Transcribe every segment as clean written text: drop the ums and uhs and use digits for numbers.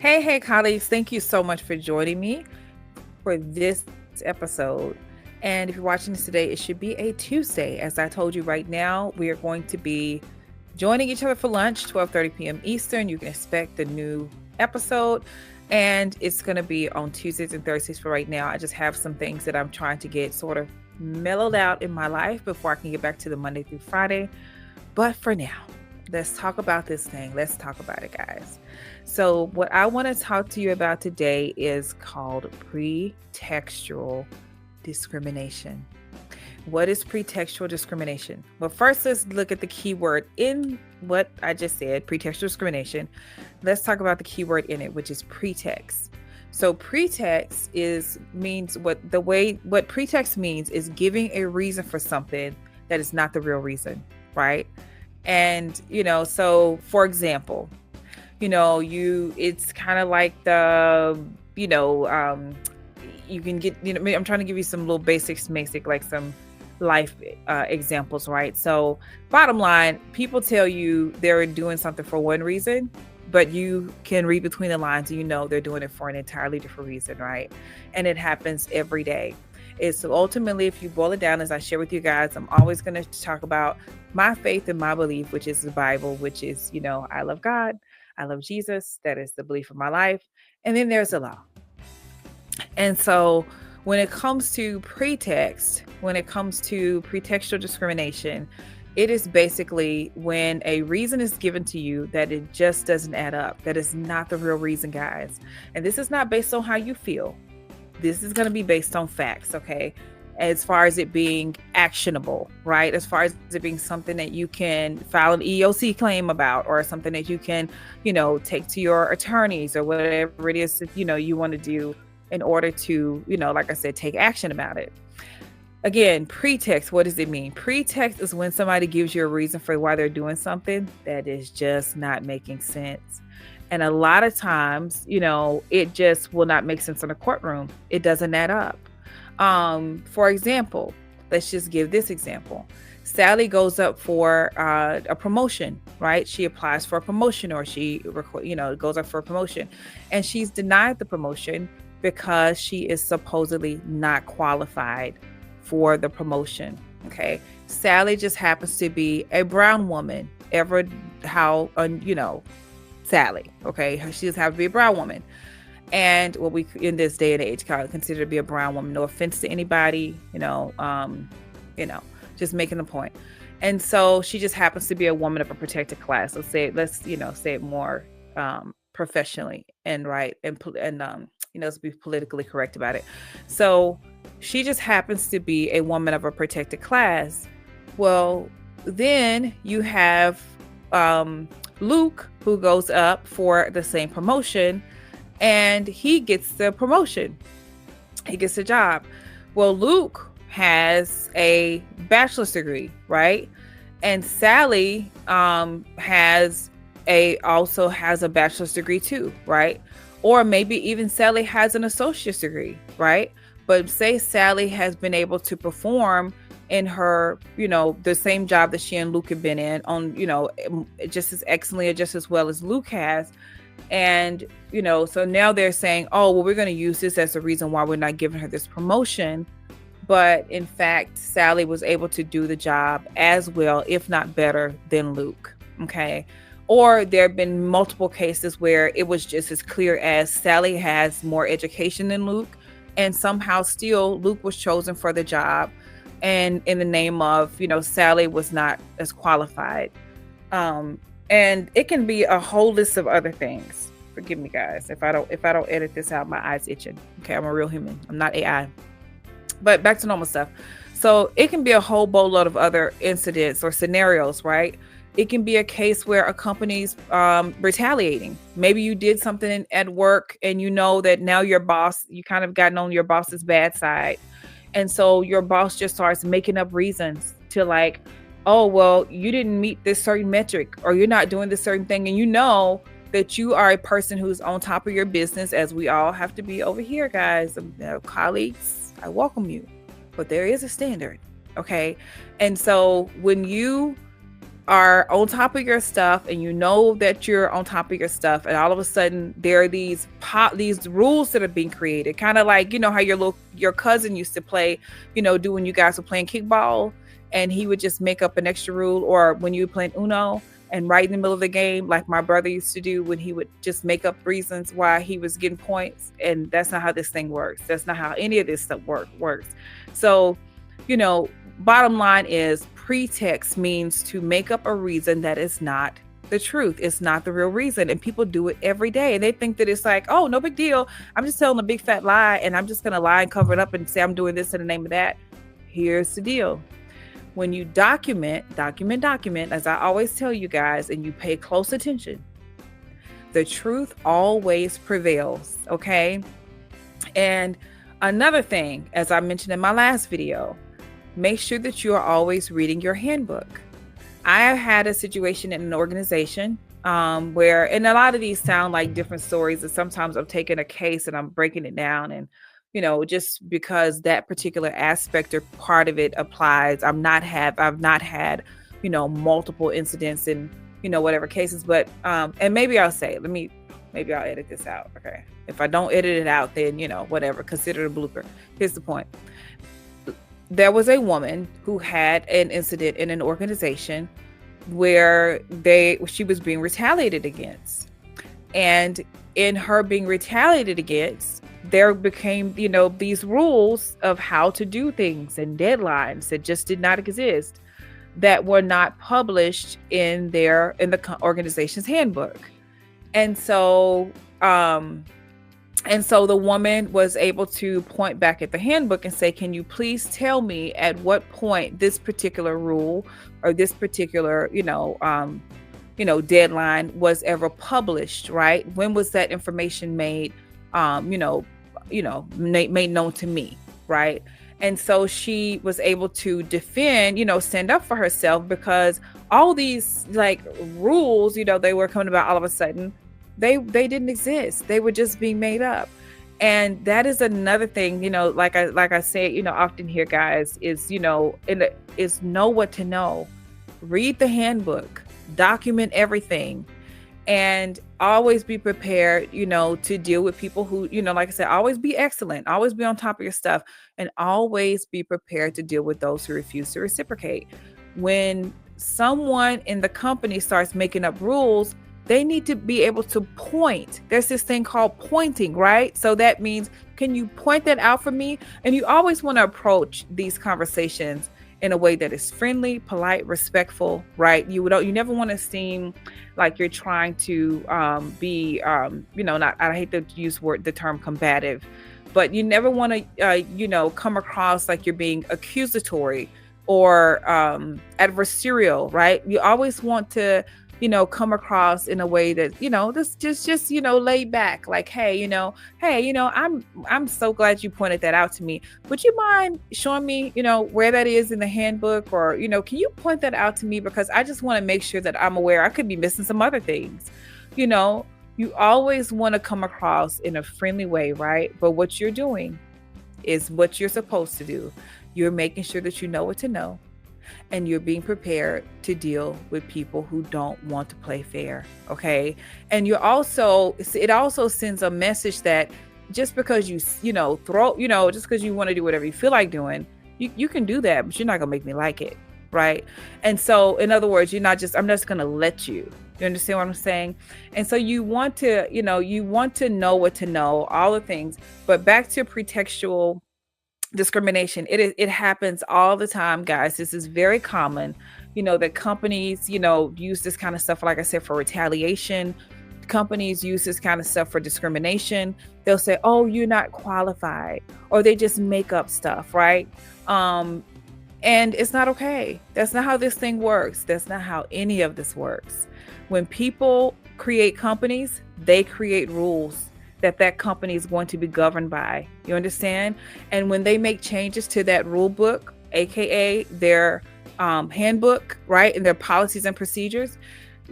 Hey, colleagues. Thank you so much for joining me for this episode. And if you're watching this today, it should be a Tuesday. As I told you right now, we are going to be joining each other for lunch, 12:30 p.m. Eastern. You can expect the new episode. And it's going to be on Tuesdays and Thursdays for right now. I just have some things that I'm trying to get sort of mellowed out in my life before I can get back to the Monday through Friday. But for now, let's talk about this thing. Let's talk about it, guys. So, what I want to talk to you about today is called pretextual discrimination. What is pretextual discrimination? Well, first, let's look at the keyword in what I just said, pretextual discrimination. Let's talk about the keyword in it, which is pretext. So pretext what pretext means is giving a reason for something that is not the real reason, right? And, so for example, it's kind of like you can get, I'm trying to give you some little basic, like some life examples, right? So bottom line, people tell you they're doing something for one reason, but you can read between the lines and they're doing it for an entirely different reason, right? And it happens every day. It's ultimately, if you boil it down, as I share with you guys, I'm always going to talk about my faith and my belief, which is the Bible, which is, I love God, I love Jesus. That is the belief of my life. And then there's the law. And so when it comes to pretextual discrimination, it is basically when a reason is given to you that it just doesn't add up. That is not the real reason, guys. And this is not based on how you feel. This is going to be based on facts, okay? As far as it being actionable, right? As far as it being something that you can file an EEOC claim about, or something that you can, take to your attorneys or whatever it is that, you want to do in order to, like I said, take action about it. Again, pretext, what does it mean? Pretext is when somebody gives you a reason for why they're doing something that is just not making sense. And a lot of times, it just will not make sense in a courtroom. It doesn't add up. For example, let's just give this example. Sally goes up for a promotion, right? She applies for a promotion, or she, goes up for a promotion, and she's denied the promotion because she is supposedly not qualified for the promotion. Okay. Sally just happens to be a brown woman, Sally. Okay. She just happens to be a brown woman. And what we in this day and age consider to be a brown woman. No offense to anybody, just making the point. And so she just happens to be a woman of a protected class. Let's say it more professionally and right and let's be politically correct about it. So she just happens to be a woman of a protected class. Well, then you have Luke, who goes up for the same promotion, and he gets the promotion. He gets the job. Well, Luke has a bachelor's degree, right? And Sally also has a bachelor's degree too, right? Or maybe even Sally has an associate's degree, right? But say Sally has been able to perform in her, the same job that she and Luke have been in on, just as excellently or just as well as Luke has. And, so now they're saying, oh, well, we're going to use this as a reason why we're not giving her this promotion. But in fact, Sally was able to do the job as well, if not better, than Luke. Okay. Or there have been multiple cases where it was just as clear as Sally has more education than Luke, and somehow still Luke was chosen for the job. And in the name of, Sally was not as qualified. And it can be a whole list of other things. Forgive me, guys, if I don't edit this out. My eyes itching. Okay, I'm a real human. I'm not AI. But back to normal stuff. So it can be a whole boatload of other incidents or scenarios, right? It can be a case where a company's retaliating. Maybe you did something at work and that now your boss, you kind of gotten on your boss's bad side. And so your boss just starts making up reasons to like, oh, well, you didn't meet this certain metric, or you're not doing this certain thing. And that you are a person who's on top of your business, as we all have to be over here, guys. Colleagues, I welcome you, but there is a standard. Okay. And so when you are on top of your stuff and you know that you're on top of your stuff, and all of a sudden there are these rules that are being created, kind of like, you know, how your cousin used to play, you know, do when you guys were playing kickball, and he would just make up an extra rule, or when you were playing Uno and right in the middle of the game, like my brother used to do, when he would just make up reasons why he was getting points. And that's not how this thing works. That's not how any of this stuff works. So, you know, bottom line is, pretext means to make up a reason that is not the truth. It's not the real reason. And people do it every day. And they think that it's like, oh, no big deal. I'm just telling a big fat lie, and I'm just going to lie and cover it up and say I'm doing this in the name of that. Here's the deal. When you document, as I always tell you guys, and you pay close attention, the truth always prevails, okay? And another thing, as I mentioned in my last video, make sure that you are always reading your handbook. I have had a situation in an organization where, and a lot of these sound like different stories, and sometimes I'm taking a case and I'm breaking it down, and you know, just because that particular aspect or part of it applies. I've not had, you know, multiple incidents in, you know, whatever cases, but, and maybe I'll edit this out. Okay. If I don't edit it out, then, you know, whatever, consider it a blooper. Here's the point. There was a woman who had an incident in an organization where she was being retaliated against. And in her being retaliated against, there became, you know, these rules of how to do things and deadlines that just did not exist, that were not published in the organization's handbook. And so the woman was able to point back at the handbook and say, can you please tell me at what point this particular rule or this particular, deadline was ever published, right? When was that information made, made known to me, right? And so she was able to defend, stand up for herself, because all these like rules, they were coming about all of a sudden, they didn't exist. They were just being made up. And that is another thing, like I say, often here, guys, is, is know what to know. Read the handbook, document everything, and always be prepared, to deal with people who, like I said, always be excellent, always be on top of your stuff, and always be prepared to deal with those who refuse to reciprocate. When someone in the company starts making up rules, they need to be able to point. There's this thing called pointing, right? So that means, can you point that out for me? And you always want to approach these conversations in a way that is friendly, polite, respectful, right? You never want to seem like you're trying to be, not, I hate to use the term combative, but you never want to, come across like you're being accusatory or adversarial, right? You always want to, come across in a way that, this just laid back, like, hey, I'm so glad you pointed that out to me. Would you mind showing me, where that is in the handbook, or, can you point that out to me? Because I just want to make sure that I'm aware. I could be missing some other things. You always want to come across in a friendly way, right? But what you're doing is what you're supposed to do. You're making sure that you know what to know. And you're being prepared to deal with people who don't want to play fair, okay? And it also sends a message that just because you just because you want to do whatever you feel like doing, you can do that, but you're not gonna make me like it, right? And so, in other words, I'm just gonna let you. You understand what I'm saying? And so you want to know what to know, all the things. But back to pretextual discrimination, it happens all the time, guys. This is very common, that companies, use this kind of stuff, like I said, for retaliation. Companies use this kind of stuff for discrimination. They'll say, oh, you're not qualified, or they just make up stuff, right? And it's not okay. That's not how this thing works. That's not how any of this works. When people create companies, they create rules that company is going to be governed by. You understand? And when they make changes to that rule book, aka their handbook, right, and their policies and procedures,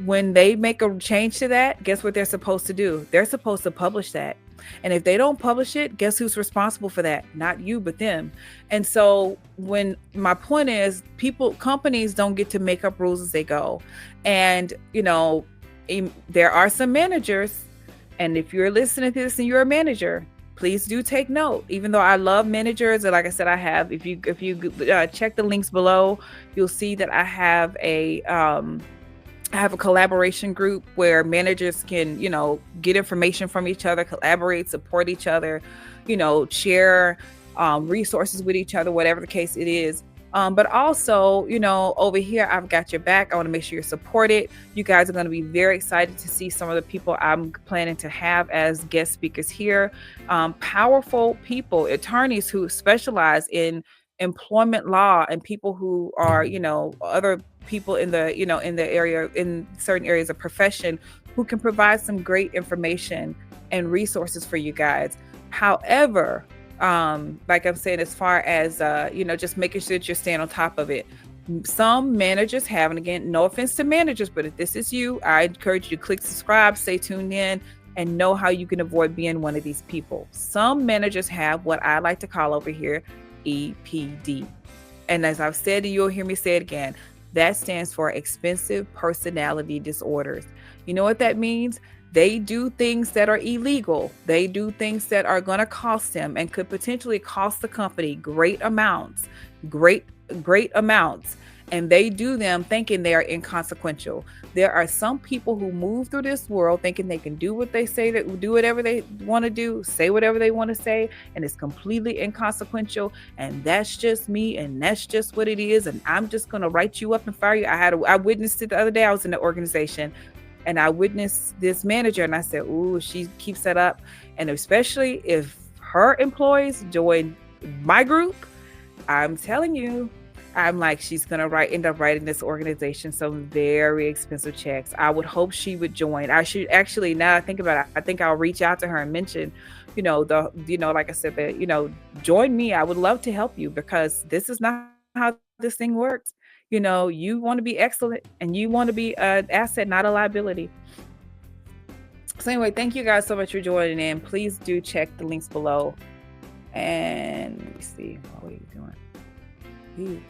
when they make a change to that, guess what they're supposed to do? They're supposed to publish that. And if they don't publish it, guess who's responsible for that? Not you, but them. And so when my point is, companies don't get to make up rules as they go. And, there are some managers, and if you're listening to this and you're a manager, please do take note. Even though I love managers, and like I said, I have, if you check the links below, you'll see that I have a collaboration group where managers can, get information from each other, collaborate, support each other, share resources with each other, whatever the case it is. But also, over here, I've got your back. I want to make sure you're supported. You guys are going to be very excited to see some of the people I'm planning to have as guest speakers here. Powerful people, attorneys who specialize in employment law, and people who are, other people in the, in the area, in certain areas of profession, who can provide some great information and resources for you guys. However, like I'm saying, as far as, just making sure that you're staying on top of it. Some managers have, and again, no offense to managers, but if this is you, I encourage you to click subscribe, stay tuned in, and know how you can avoid being one of these people. Some managers have what I like to call over here EPD. And as I've said, and you'll hear me say it again, that stands for expensive personality disorders. You know what that means? They do things that are illegal. They do things that are going to cost them and could potentially cost the company great amounts. And they do them thinking they are inconsequential. There are some people who move through this world thinking they can do what they say, that do whatever they want to do, say whatever they want to say, and it's completely inconsequential. And that's just me, and that's just what it is. And I'm just going to write you up and fire you. I witnessed it the other day. I was in the organization, and I witnessed this manager, and I said, ooh, she keeps that up. And especially if her employees join my group, I'm telling you, I'm like, she's going to end up writing this organization some very expensive checks. I would hope she would join. I should actually, now I think about it, I think I'll reach out to her and mention, like I said, that, join me. I would love to help you, because this is not how this thing works. You want to be excellent, and you want to be an asset, not a liability. So anyway, thank you guys so much for joining in. Please do check the links below. And let me see, what are you doing?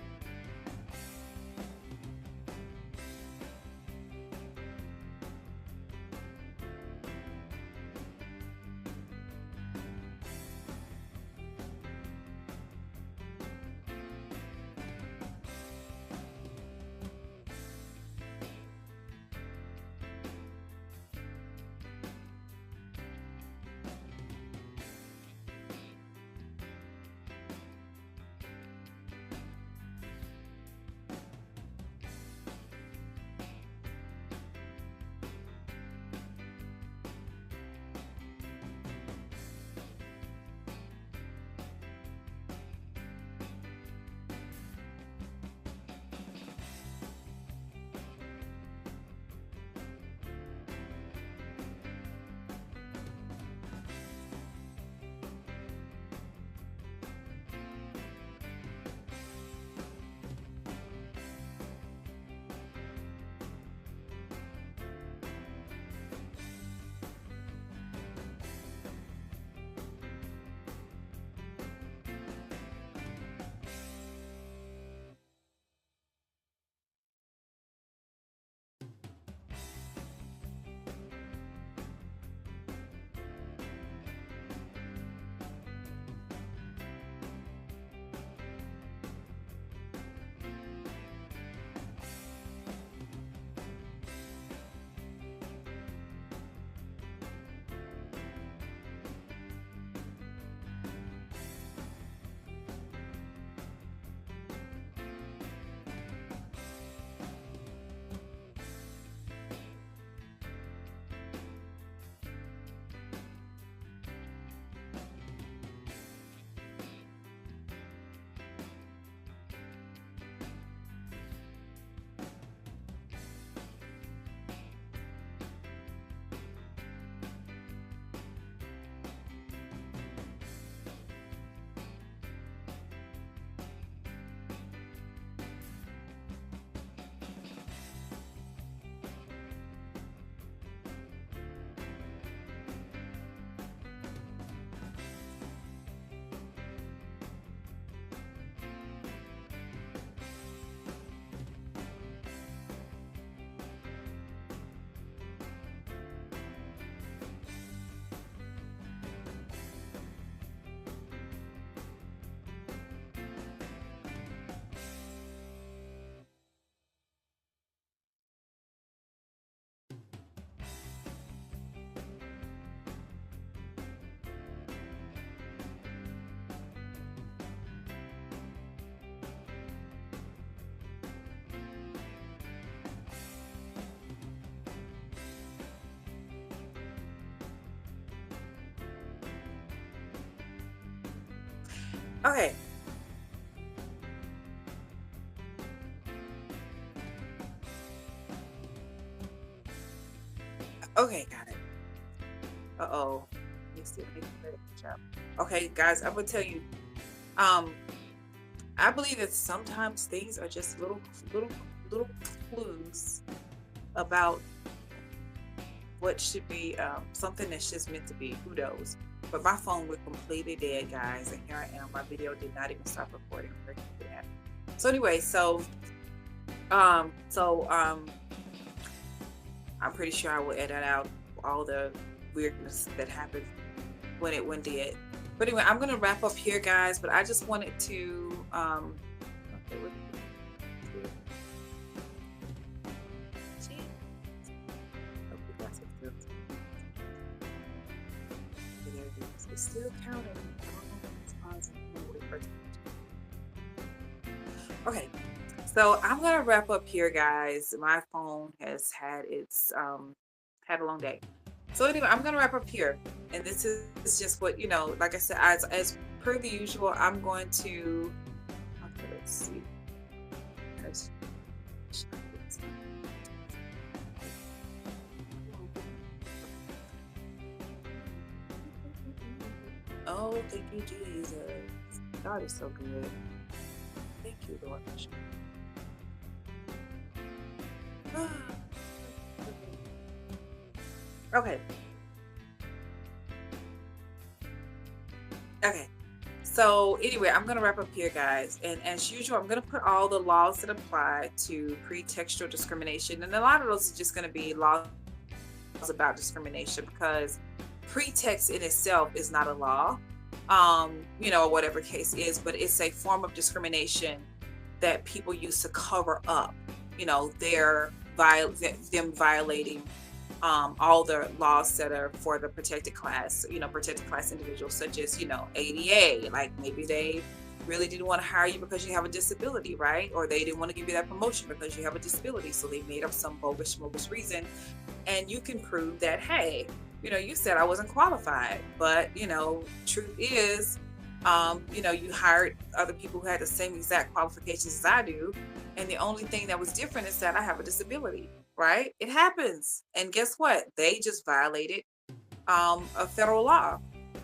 Okay. Okay, got it. Uh-oh. Let me see. Let me get it up. Okay, guys, I'm gonna tell you. Um, I believe that sometimes things are just little clues about what should be something that's just meant to be. Who knows? But my phone was completely dead, guys, and here I am. My video did not even stop recording. So anyway, I'm pretty sure I will edit out all the weirdness that happened when it went dead. But anyway, I'm gonna wrap up here, guys. But I just wanted to okay, it's still counting. Okay, so I'm gonna wrap up here, guys. My phone has had its had a long day. So anyway, I'm gonna wrap up here, and this is just what like I said, as per the usual, I'm going to okay, let's see. Oh, thank you, Jesus. God is so good. Thank you, Lord. Okay. Okay. So anyway, I'm going to wrap up here, guys. And as usual, I'm going to put all the laws that apply to pretextual discrimination. And a lot of those are just going to be laws about discrimination, because pretext in itself is not a law, whatever case is, but it's a form of discrimination that people use to cover up, them violating all the laws that are for the protected class, protected class individuals, such as, ADA, like maybe they really didn't want to hire you because you have a disability, right? Or they didn't want to give you that promotion because you have a disability. So they made up some bogus reason. And you can prove that, hey, you said I wasn't qualified, but, truth is, you hired other people who had the same exact qualifications as I do. And the only thing that was different is that I have a disability, right? It happens. And guess what? They just violated a federal law.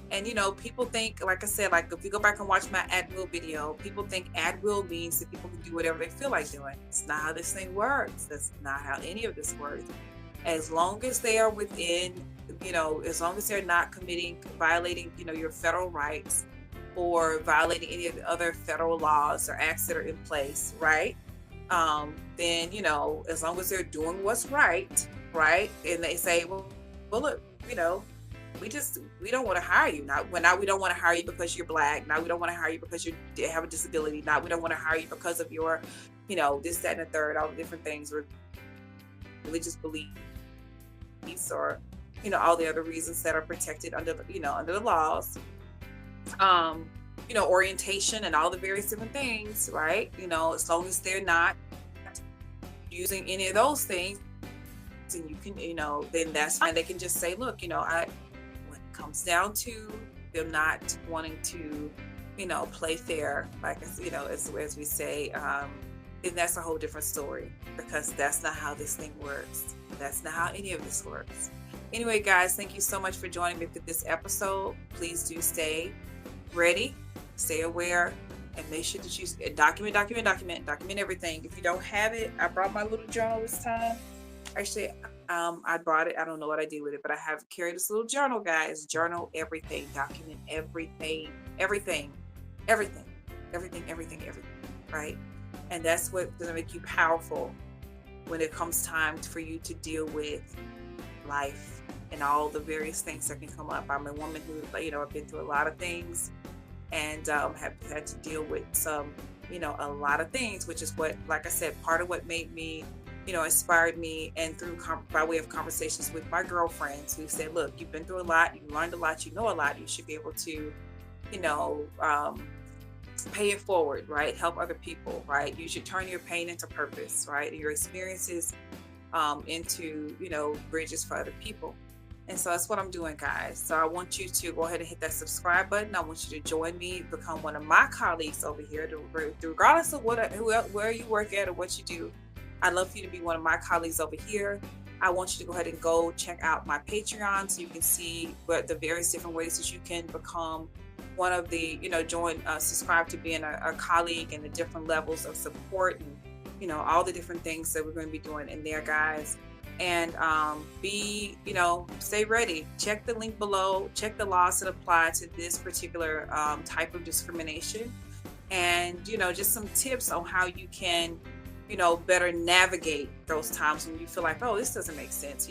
And, people think, like I said, like if you go back and watch my at will video, people think at will means that people can do whatever they feel like doing. It's not how this thing works. That's not how any of this works. As long as they are within, as long as they're not violating, your federal rights or violating any of the other federal laws or acts that are in place, right? Then, as long as they're doing what's right, and they say, well, look, we don't want to hire you. Now we don't want to hire you because you're Black. Now we don't want to hire you because you have a disability. Now we don't want to hire you because of your, this, that, and the third, all the different things, religious beliefs, or, all the other reasons that are protected under the laws. Orientation and all the various different things, right? As long as they're not using any of those things, and you can, then that's fine. They can just say, look, when it comes down to them not wanting to, play fair, like, as we say, then that's a whole different story, because that's not how this thing works. That's not how any of this works. Anyway, guys, thank you so much for joining me for this episode. Please do stay ready, stay aware, and make sure that you document everything. If you don't have it, I brought my little journal this time. Actually, I brought it. I don't know what I did with it, but I have carried this little journal, guys. Journal everything, document everything, right? And that's what's going to make you powerful when it comes time for you to deal with life and all the various things that can come up. I'm a woman who, I've been through a lot of things, and have had to deal with some, a lot of things, which is what, like I said, part of what made me, inspired me, and through by way of conversations with my girlfriends who said, look, you've been through a lot, you learned a lot, you know a lot, you should be able to, pay it forward, right? Help other people, right? You should turn your pain into purpose, right? Your experiences into, bridges for other people. And so that's what I'm doing, guys. So I want you to go ahead and hit that subscribe button. I want you to join me, become one of my colleagues over here, regardless of where you work at or what you do. I'd love for you to be one of my colleagues over here. I want you to go ahead and go check out my Patreon so you can see what the various different ways that you can become one of the, subscribe to being a colleague, and the different levels of support, and all the different things that we're going to be doing in there, guys. And stay ready. Check the link below. Check the laws that apply to this particular type of discrimination, and just some tips on how you can better navigate those times when you feel like, oh, this doesn't make sense.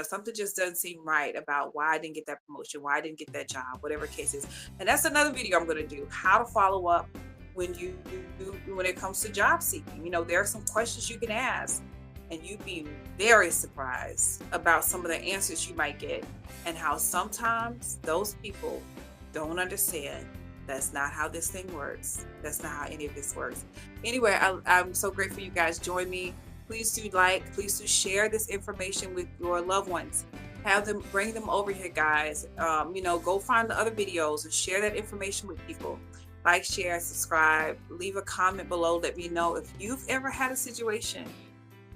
Something just doesn't seem right about why I didn't get that promotion, why I didn't get that job, whatever case is. And that's another video I'm going to do, how to follow up when it comes to job seeking. There are some questions you can ask, and you'd be very surprised about some of the answers you might get, and how sometimes those people don't understand. That's not how this thing works. That's not how any of this works. Anyway, I'm so grateful you guys join me. Please do please do share this information with your loved ones. Have them, bring them over here, guys. Go find the other videos and share that information with people. Like, share, subscribe, leave a comment below. Let me know if you've ever had a situation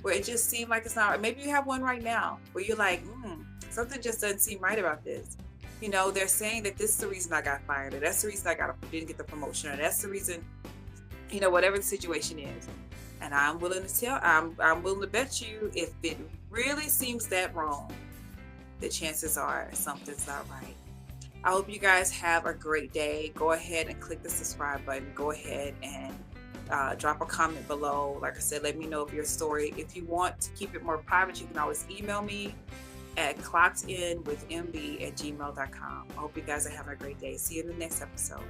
where it just seemed like it's not right. Maybe you have one right now where you're like, something just doesn't seem right about this. They're saying that this is the reason I got fired, or that's the reason I didn't get the promotion, or that's the reason, whatever the situation is. And I'm willing to bet you, if it really seems that wrong, the chances are something's not right. I hope you guys have a great day. Go ahead and click the subscribe button. Go ahead and drop a comment below. Like I said, let me know of your story. If you want to keep it more private, you can always email me at clockedinwithmb@gmail.com. I hope you guys are having a great day. See you in the next episode.